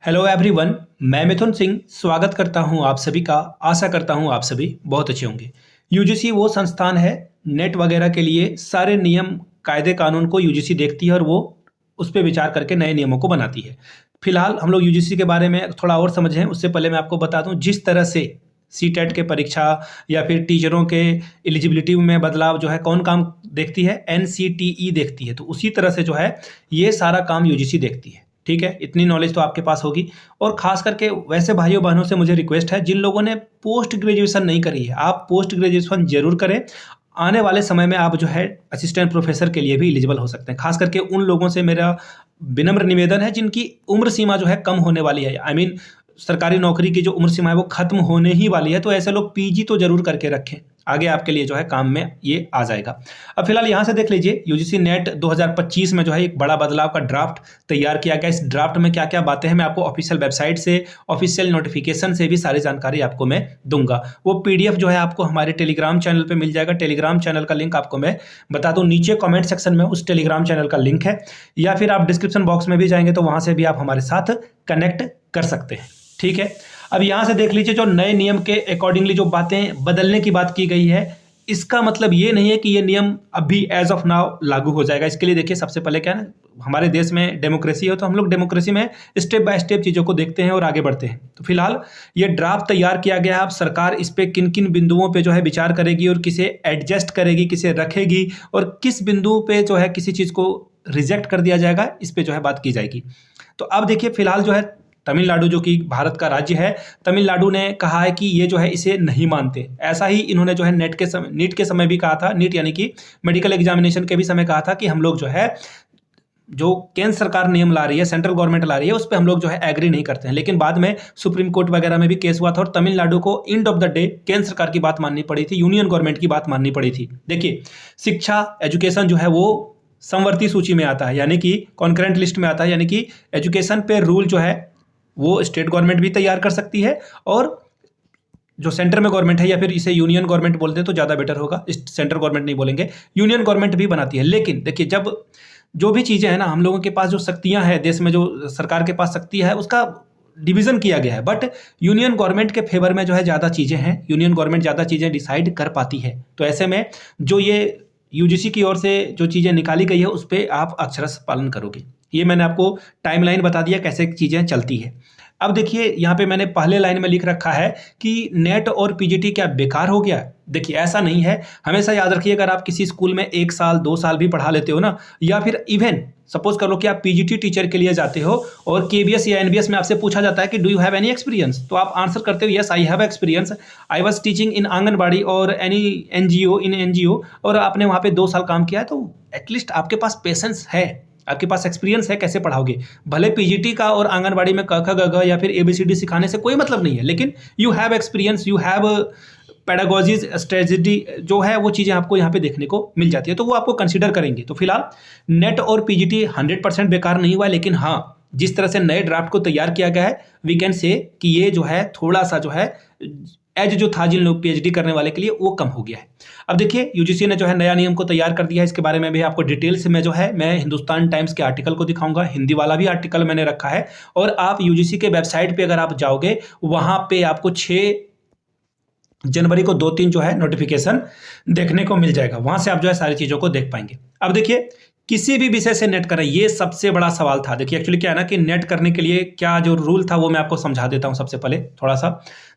Hello everyone. मैं मिथुन सिंह स्वागत करता हूं आप सभी का। आशा करता हूं आप सभी बहुत अच्छे होंगे। यूजीसी वो संस्थान है, नेट वगैरह के लिए सारे नियम कायदे कानून को यूजीसी देखती है और वो उस पर विचार करके नए नियमों को बनाती है। फिलहाल हम लोग यूजीसी के बारे में थोड़ा और समझें उससे पहले मैं आपको बता दूं, जिस तरह से सीटेट के परीक्षा या फिर टीचरों के एलिजिबिलिटी में बदलाव जो है कौन काम देखती है, एनसीटीई देखती है। तो उसी तरह से जो है ये सारा काम यूजीसी देखती है। ठीक है, इतनी नॉलेज तो आपके पास होगी। और खास करके वैसे भाइयों बहनों से मुझे रिक्वेस्ट है, जिन लोगों ने पोस्ट ग्रेजुएशन नहीं करी है, आप पोस्ट ग्रेजुएशन जरूर करें। आने वाले समय में आप जो है असिस्टेंट प्रोफेसर के लिए भी एलिजिबल हो सकते हैं। खास करके उन लोगों से मेरा विनम्र निवेदन है जिनकी उम्र सीमा जो है कम होने वाली है। आई मीन सरकारी नौकरी की जो उम्र सीमा है वो खत्म होने ही वाली है। तो ऐसे लोग पीजी तो जरूर करके रखें, आगे आपके लिए जो है काम में ये आ जाएगा। अब फिलहाल यहाँ से देख लीजिए, यूजीसी नेट 2025 में जो है एक बड़ा बदलाव का ड्राफ्ट तैयार किया गया। इस ड्राफ्ट में क्या क्या बातें हैं मैं आपको ऑफिशियल वेबसाइट से, ऑफिशियल नोटिफिकेशन से भी सारी जानकारी आपको मैं दूंगा। वो पीडीएफ जो है आपको हमारे टेलीग्राम चैनल पे मिल जाएगा। टेलीग्राम चैनल का लिंक आपको मैं बता दूं, नीचे कॉमेंट सेक्शन में उस टेलीग्राम चैनल का लिंक है, या फिर आप डिस्क्रिप्शन बॉक्स में भी जाएंगे तो वहां से भी आप हमारे साथ कनेक्ट कर सकते हैं। ठीक है, अब यहां से देख लीजिए, जो नए नियम के अकॉर्डिंगली जो बातें बदलने की बात की गई है, इसका मतलब ये नहीं है कि ये नियम अभी एज ऑफ नाउ लागू हो जाएगा। इसके लिए देखिए, सबसे पहले क्या है ना, हमारे देश में डेमोक्रेसी है तो हम लोग डेमोक्रेसी में स्टेप बाय स्टेप चीज़ों को देखते हैं और आगे बढ़ते हैं। तो फिलहाल ये ड्राफ्ट तैयार किया गया है। अब सरकार इस पे किन किन बिंदुओं पे जो है विचार करेगी और किसे एडजस्ट करेगी, किसे रखेगी, और किस बिंदु पे जो है किसी चीज़ को रिजेक्ट कर दिया जाएगा, इस पे जो है बात की जाएगी। तो अब देखिए, फिलहाल जो है तमिलनाडु जो कि भारत का राज्य है, तमिलनाडु ने कहा है कि ये जो है इसे नहीं मानते। ऐसा ही इन्होंने जो है नीट के समय भी कहा था, नीट यानी कि मेडिकल एग्जामिनेशन के भी समय कहा था कि हम लोग जो है जो केंद्र सरकार नियम ला रही है, सेंट्रल गवर्नमेंट ला रही है, उस पर हम लोग जो है एग्री नहीं करते हैं। लेकिन बाद में सुप्रीम कोर्ट वगैरह में भी केस हुआ था और तमिलनाडु को एंड ऑफ द डे केंद्र सरकार की बात माननी पड़ी थी, यूनियन गवर्नमेंट की बात माननी पड़ी थी। देखिए, शिक्षा एजुकेशन जो है वो समवर्ती सूची में आता है, यानी कि कॉन्करेंट लिस्ट में आता है, यानी कि एजुकेशन पे रूल जो है वो स्टेट गवर्नमेंट भी तैयार कर सकती है, और जो सेंटर में गवर्नमेंट है, या फिर इसे यूनियन गवर्नमेंट बोलते हैं तो ज़्यादा बेटर होगा, सेंट्रल गवर्नमेंट नहीं बोलेंगे, यूनियन गवर्नमेंट भी बनाती है। लेकिन देखिए, जब जो भी चीज़ें हैं ना, हम लोगों के पास जो शक्तियां हैं देश में, जो सरकार के पास शक्ति है उसका डिवीजन किया गया है, बट यूनियन गवर्नमेंट के फेवर में जो है ज़्यादा चीज़ें हैं, यूनियन गवर्नमेंट ज़्यादा चीज़ें डिसाइड कर पाती है। तो ऐसे में जो ये यूजीसी की ओर से जो चीज़ें निकाली गई है उस पर आप अक्षरश पालन करोगे। ये मैंने आपको टाइमलाइन बता दिया कैसे चीज़ें चलती है। अब देखिए, यहाँ पे मैंने पहले लाइन में लिख रखा है कि नेट और पीजीटी क्या बेकार हो गया। देखिए, ऐसा नहीं है। हमेशा याद रखिए, अगर आप किसी स्कूल में 1 साल 2 साल भी पढ़ा लेते हो ना, या फिर इवन सपोज कर लो कि आप पीजीटी टीचर के लिए जाते हो और केबीएस या एनबीएस में आपसे पूछा जाता है कि do you have any experience, तो आप आंसर करते हो yes I have experience, I was teaching in anganwadi और एनी एनजीओ, और आपने वहाँ पे 2 साल काम किया है, तो एटलीस्ट आपके पास पेशेंस है, आपके पास एक्सपीरियंस है। कैसे पढ़ाओगे? भले पीजीटी का और आंगनबाड़ी में क ख ग घ या फिर एबीसीडी सिखाने से कोई मतलब नहीं है, लेकिन you have experience, you have pedagogies strategy जो है वो चीज़ें आपको यहाँ पे देखने को मिल जाती है, तो वो आपको कंसीडर करेंगे। तो फिलहाल नेट और पीजीटी 100% बेकार नहीं हुआ है, लेकिन हाँ, जिस तरह से नए ड्राफ्ट को तैयार किया गया है, वी कैन से कि ये जो है थोड़ा सा जो है एज जो था जिन लोग पीएचडी करने वाले के लिए वो कम हो गया है। अब देखिए, यूजीसी ने जो है नया नियम को तैयार कर दिया है। इसके बारे में भी आपको डिटेल्स में जो है मैं हिंदुस्तान टाइम्स के आर्टिकल को दिखाऊंगा, हिंदी वाला भी आर्टिकल मैंने रखा है, और आप यूजीसी के वेबसाइट पे अगर आप जाओगे, वहां पे आपको 6 जनवरी को 2-3 जो है नोटिफिकेशन देखने को मिल जाएगा। वहां से आप जो है सारी चीज़ों को देख पाएंगे। अब देखिए, किसी भी विषय से नेट करें, ये सबसे बड़ा सवाल था। देखिए, एक्चुअली क्या है ना कि नेट करने के लिए क्या जो रूल था वो मैं आपको समझा देता हूं सबसे पहले थोड़ा सा।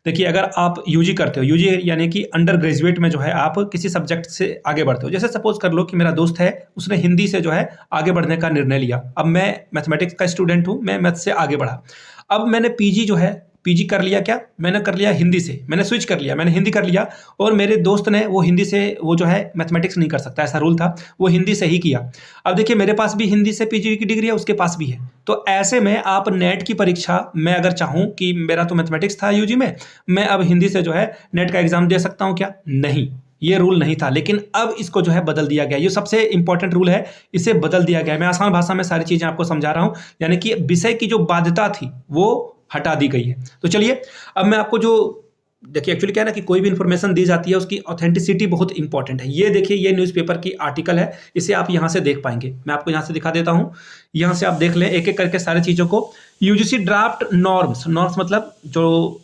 देखिए, अगर आप यूजी करते हो, यूजी यानी कि अंडर ग्रेजुएट में जो है आप किसी सब्जेक्ट से आगे बढ़ते हो, जैसे सपोज कर लो कि मेरा दोस्त है, उसने हिंदी से जो है आगे बढ़ने का निर्णय लिया। अब मैं मैथमेटिक्स का स्टूडेंट हूँ, मैं मैथ से आगे बढ़ा। अब मैंने पीजी जो है पीजी कर लिया, क्या मैंने कर लिया हिंदी से, मैंने स्विच कर लिया, मैंने हिंदी कर लिया, और मेरे दोस्त ने वो हिंदी से वो जो है मैथमेटिक्स नहीं कर सकता, ऐसा रूल था, वो हिंदी से ही किया। अब देखिए, मेरे पास भी हिंदी से पीजी की डिग्री है, उसके पास भी है। तो ऐसे में आप नेट की परीक्षा, मैं अगर चाहूँ कि मेरा तो मैथमेटिक्स था यूजी में, मैं अब हिंदी से जो है नेट का एग्जाम दे सकता हूँ क्या? नहीं, ये रूल नहीं था, लेकिन अब इसको जो है बदल दिया गया। ये सबसे इंपॉर्टेंट रूल है, इसे बदल दिया गया। मैं आसान भाषा में सारी चीज़ें आपको समझा रहा हूँ, यानी कि विषय की जो बाध्यता थी वो हटा दी गई है। तो चलिए, अब मैं आपको जो देखिए, एक्चुअली क्या है ना कि कोई भी इंफॉर्मेशन दी जाती है उसकी ऑथेंटिसिटी बहुत इंपॉर्टेंट है। ये देखिए, ये न्यूज़पेपर की आर्टिकल है, इसे आप यहाँ से देख पाएंगे। मैं आपको यहाँ से दिखा देता हूँ, यहाँ से आप देख लें एक एक करके सारी चीज़ों को। यूजीसी ड्राफ्ट नॉर्म्स, नॉर्म्स मतलब जो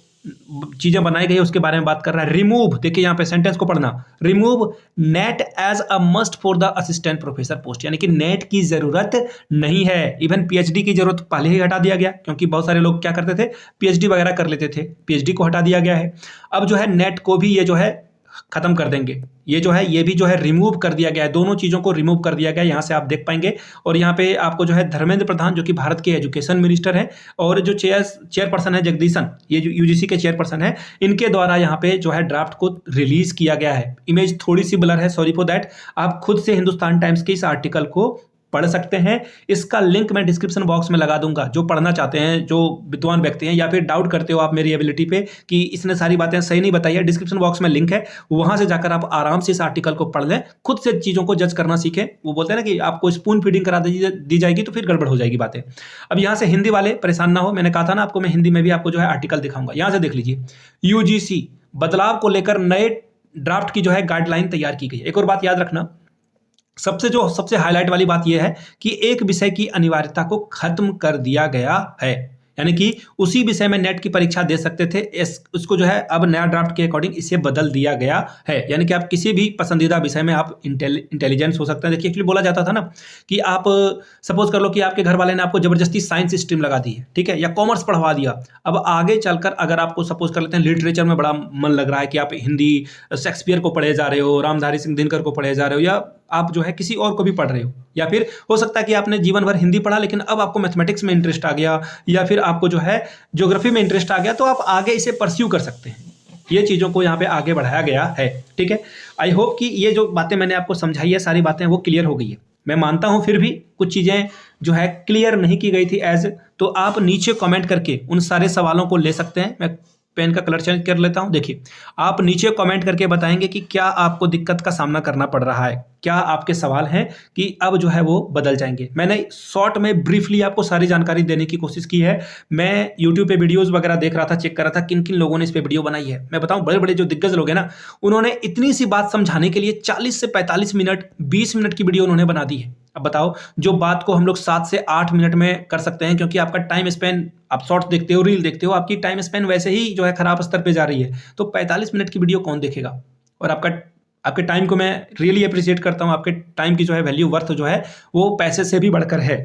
चीजें बनाई गई है उसके बारे में बात कर रहा है। रिमूव, देखिए यहाँ पे सेंटेंस को पढ़ना, remove NET as a must for the assistant professor post, यानी कि नेट की जरूरत नहीं है। इवन पीएचडी की जरूरत पहले ही हटा दिया गया, क्योंकि बहुत सारे लोग क्या करते थे, पीएचडी वगैरह कर लेते थे, पीएचडी को हटा दिया गया है। अब जो है नेट को भी ये जो है खत्म कर देंगे, ये जो है ये भी जो है रिमूव कर दिया गया है, दोनों चीजों को रिमूव कर दिया गया है, यहाँ से आप देख पाएंगे। और यहाँ पे आपको जो है धर्मेंद्र प्रधान जो कि भारत के एजुकेशन मिनिस्टर हैं, और जो चेयरपर्सन है जगदीशन, ये जो यूजीसी के चेयरपर्सन है, इनके द्वारा यहाँ पे जो है ड्राफ्ट को रिलीज किया गया है। इमेज थोड़ी सी ब्लर है, सॉरी फॉर दैट। आप खुद से हिंदुस्तान टाइम्स के इस आर्टिकल को पढ़ सकते हैं, इसका लिंक मैं डिस्क्रिप्शन बॉक्स में लगा दूंगा। जो पढ़ना चाहते हैं, जो विद्वान व्यक्ति हैं, या फिर डाउट करते हो आप मेरी एबिलिटी पे कि इसने सारी बातें सही नहीं बताई है, डिस्क्रिप्शन बॉक्स में लिंक है, वहां से जाकर आप आराम से इस आर्टिकल को पढ़ लें, खुद से चीजों को जज करना सीखें। वो बोलते हैं ना कि आपको स्पून फीडिंग करा दी जाएगी तो फिर गड़बड़ हो जाएगी बातें। अब यहाँ से हिंदी वाले परेशान ना हो, मैंने कहा था ना आपको, मैं हिंदी में भी आपको जो है आर्टिकल दिखाऊंगा। यहाँ से देख लीजिए, यूजीसी बदलाव को लेकर नए ड्राफ्ट की जो है गाइडलाइन तैयार की गई है। एक और बात याद रखना, सबसे हाईलाइट वाली बात यह है कि एक विषय की अनिवार्यता को खत्म कर दिया गया है, यानी कि उसी विषय में नेट की परीक्षा दे सकते थे, उसको जो है अब नया ड्राफ्ट के अकॉर्डिंग इसे बदल दिया गया है। यानी कि आप किसी भी पसंदीदा विषय में आप इंटेलिजेंस हो सकते हैं। देखिए एक्चुअली बोला जाता था ना कि आप सपोज कर लो कि आपके घर वाले ने आपको जबरदस्ती साइंस स्ट्रीम लगा दी है, ठीक है, या कॉमर्स पढ़वा दिया। अब आगे चलकर अगर आपको सपोज कर लेते हैं लिटरेचर में बड़ा मन लग रहा है कि आप हिंदी शेक्सपियर को पढ़े जा रहे हो, रामधारी सिंह दिनकर को पढ़े जा रहे हो, या आप जो है किसी और को भी पढ़ रहे हो, या फिर हो सकता है कि आपने जीवन भर हिंदी पढ़ा लेकिन अब आपको मैथमेटिक्स में इंटरेस्ट आ गया, या फिर आपको जो है ज्योग्राफी में इंटरेस्ट आ गया, तो आप आगे इसे परस्यू कर सकते हैं। ये चीज़ों को यहाँ पे आगे बढ़ाया गया है, ठीक है। आई होप कि ये जो बातें मैंने आपको समझाई है, सारी बातें वो क्लियर हो गई है। मैं मानता हूँ फिर भी कुछ चीज़ें जो है क्लियर नहीं की गई थी तो आप नीचे कमेंट करके उन सारे सवालों को ले सकते हैं। मैं पेन का कलर चेंज कर लेता हूं। देखिए, आप नीचे कमेंट करके बताएंगे कि क्या आपको दिक्कत का सामना करना पड़ रहा है, क्या आपके सवाल हैं कि अब जो है वो बदल जाएंगे। मैंने शॉर्ट में ब्रीफली आपको सारी जानकारी देने की कोशिश की है। मैं यूट्यूब पे वीडियोस वगैरह देख रहा था, चेक कर रहा था किन किन लोगों ने इस पे वीडियो बनाई है। मैं बताऊं, बड़े बड़े जो दिग्गज लोग हैं ना, उन्होंने इतनी सी बात समझाने के लिए 40 से 45 मिनट 20 मिनट की वीडियो उन्होंने बना दी है। अब बताओ, जो बात को हम लोग 7 से 8 मिनट में कर सकते हैं, क्योंकि आपका टाइम स्पेन, आप शॉर्ट्स देखते हो, रील देखते हो, आपकी टाइम स्पेन वैसे ही जो है खराब स्तर पे जा रही है, तो 45 मिनट की वीडियो कौन देखेगा। और आपके टाइम को मैं रियली अप्रिशिएट करता हूं। आपके टाइम की जो है वैल्यू, वर्थ जो है वो पैसे से भी बढ़कर है।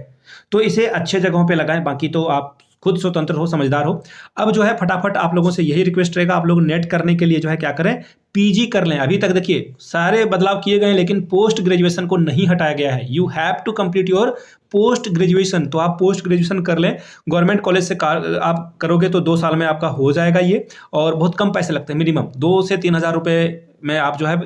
तो इसे अच्छे जगहों पे लगाएं, बाकी तो आप खुद स्वतंत्र हो, समझदार हो। अब जो है फटाफट आप लोगों से यही रिक्वेस्ट रहेगा, आप लोग नेट करने के लिए जो है क्या करें, पीजी कर लें। अभी तक देखिए सारे बदलाव किए गए, लेकिन पोस्ट ग्रेजुएशन को नहीं हटाया गया है। You have to complete your post graduation, तो आप पोस्ट ग्रेजुएशन कर लें। गवर्नमेंट कॉलेज से आप करोगे तो 2 साल में आपका हो जाएगा ये, और बहुत कम पैसे लगते हैं, मिनिमम 2 से 3 हज़ार रुपये में आप जो है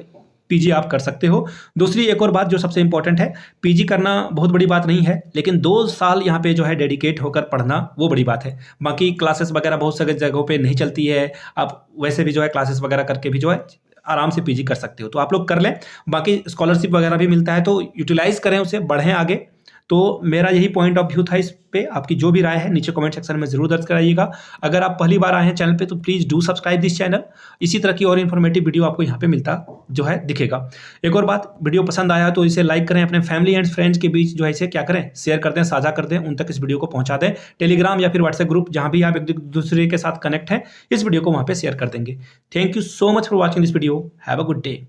पीजी आप कर सकते हो। दूसरी एक और बात जो सबसे इंपॉर्टेंट है, पीजी करना बहुत बड़ी बात नहीं है, लेकिन 2 साल यहाँ पे जो है डेडिकेट होकर पढ़ना वो बड़ी बात है। बाकी क्लासेस वगैरह बहुत सारे जगहों पे नहीं चलती है, आप वैसे भी जो है क्लासेस वगैरह करके भी जो है आराम से पीजी कर सकते हो, तो आप लोग कर लें। बाकी स्कॉलरशिप वगैरह भी मिलता है, तो यूटिलाइज करें उसे, बढ़ें आगे। तो मेरा यही पॉइंट ऑफ व्यू था इस पे। आपकी जो भी राय है नीचे कमेंट सेक्शन में जरूर दर्ज कराइएगा। अगर आप पहली बार आए हैं चैनल पे तो please do subscribe this channel. इसी तरह की और इन्फॉर्मेटिव वीडियो आपको यहाँ पे मिलता जो है दिखेगा। एक और बात, वीडियो पसंद आया तो इसे लाइक करें, अपने फैमिली एंड फ्रेंड्स के बीच जो है इसे क्या करें, शेयर कर दें, साझा कर दें, उन तक इस वीडियो को पहुँचा दें। टेलीग्राम या फिर व्हाट्सएप ग्रुप, जहाँ भी आप एक दूसरे के साथ कनेक्ट हैं, इस वीडियो को वहाँ पर शेयर कर देंगे। Thank you so much for watching this video. Have a good day.